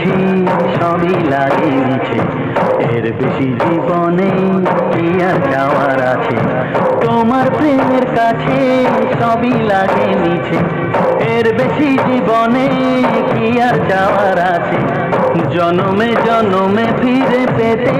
কাছে সবই লাগে মিছে, এর বেশি জীবনে কি আর যাওয়ার আছে। তোমার প্রেমের কাছে সবই লাগে মিছে, এর বেশি জীবনে কি আর যাওয়ার আছে। জনমে জনমে ফিরে পেতে